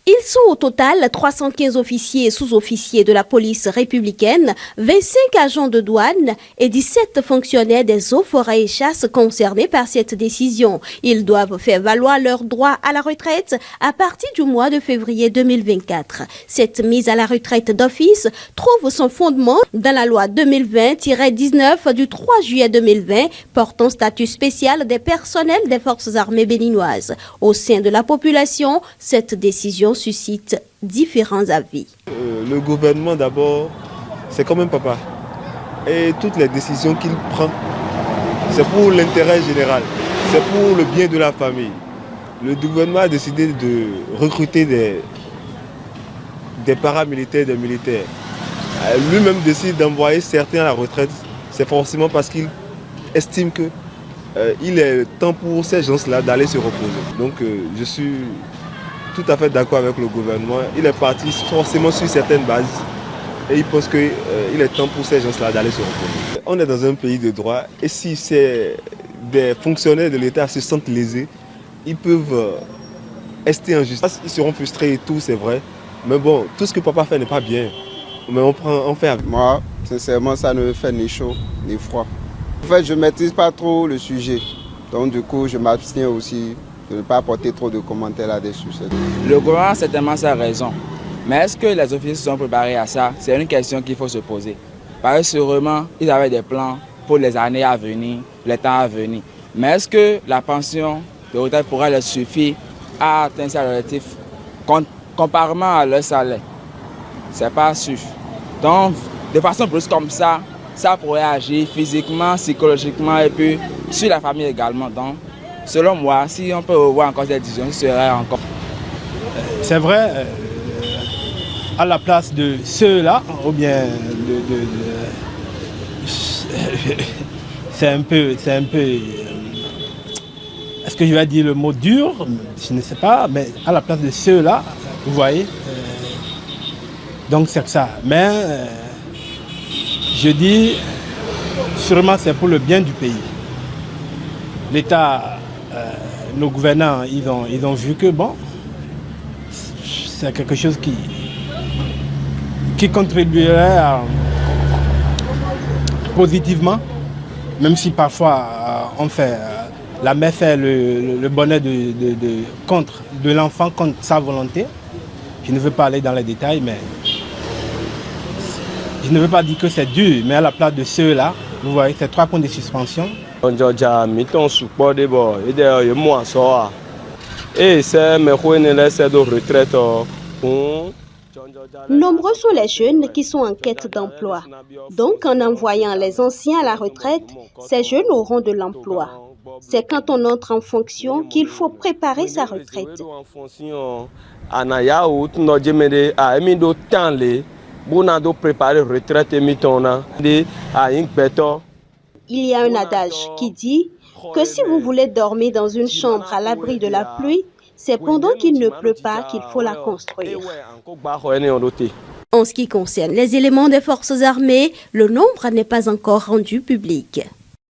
Ils sont au total 315 officiers et sous-officiers de la police républicaine, 25 agents de douane et 17 fonctionnaires des eaux, forêts et chasses concernés par cette décision. Ils doivent faire valoir leur droit à la retraite à partir du mois de février 2024. Cette mise à la retraite d'office trouve son fondement dans la loi 2020-19 du 3 juillet 2020 portant statut spécial des personnels des forces armées béninoises. Au sein de la population, cette décision suscite différents avis. Le gouvernement d'abord, c'est comme un papa. Et toutes les décisions qu'il prend, c'est pour l'intérêt général, c'est pour le bien de la famille. Le gouvernement a décidé de recruter des paramilitaires, des militaires. Lui-même décide d'envoyer certains à la retraite, c'est forcément parce qu'il estime qu'il est temps pour ces gens-là d'aller se reposer. Donc je suis tout à fait d'accord avec le gouvernement. Il est parti forcément sur certaines bases et il pense qu'il est temps pour ces gens-là d'aller se reposer. On est dans un pays de droit et si des fonctionnaires de l'État se sentent lésés, ils peuvent rester en justice. Ils seront frustrés et tout, c'est vrai. Mais bon, tout ce que papa fait n'est pas bien. Mais on fait avec. Moi, sincèrement, ça ne me fait ni chaud ni froid. En fait, je ne maîtrise pas trop le sujet. Donc du coup, je m'abstiens aussi de ne pas apporter trop de commentaires là-dessus. Le gouvernement a certainement sa raison. Mais est-ce que les officiers se sont préparés à ça? C'est une question qu'il faut se poser. Parce que sûrement, ils avaient des plans pour les années à venir, les temps à venir. Mais est-ce que la pension de retraite pourra leur suffire à atteindre ces objectifs comparément à leur salaire? Ce n'est pas sûr. Donc, de façon plus comme ça pourrait agir physiquement, psychologiquement et puis sur la famille également. Donc, selon moi, si on peut revoir encore cette décision, ce serait encore. C'est vrai, à la place de ceux-là, ou bien c'est un peu, est-ce que je vais dire le mot dur? Je ne sais pas, mais à la place de ceux-là, vous voyez, donc c'est ça. Mais je dis, sûrement c'est pour le bien du pays. L'État, nos gouvernants, ils ont vu que bon, c'est quelque chose qui contribuerait positivement, même si parfois on fait, la mère fait le bonheur de l'enfant contre sa volonté. Je ne veux pas aller dans les détails, mais je ne veux pas dire que c'est dur, mais à la place de ceux-là, vous voyez, c'est 3 points de suspension. Nombreux sont les jeunes qui sont en quête d'emploi. Donc, en envoyant les anciens à la retraite, ces jeunes auront de l'emploi. C'est quand on entre en fonction qu'il faut préparer sa retraite. Il y a un adage qui dit que si vous voulez dormir dans une chambre à l'abri de la pluie, c'est pendant qu'il ne pleut pas qu'il faut la construire. En ce qui concerne les éléments des forces armées, le nombre n'est pas encore rendu public.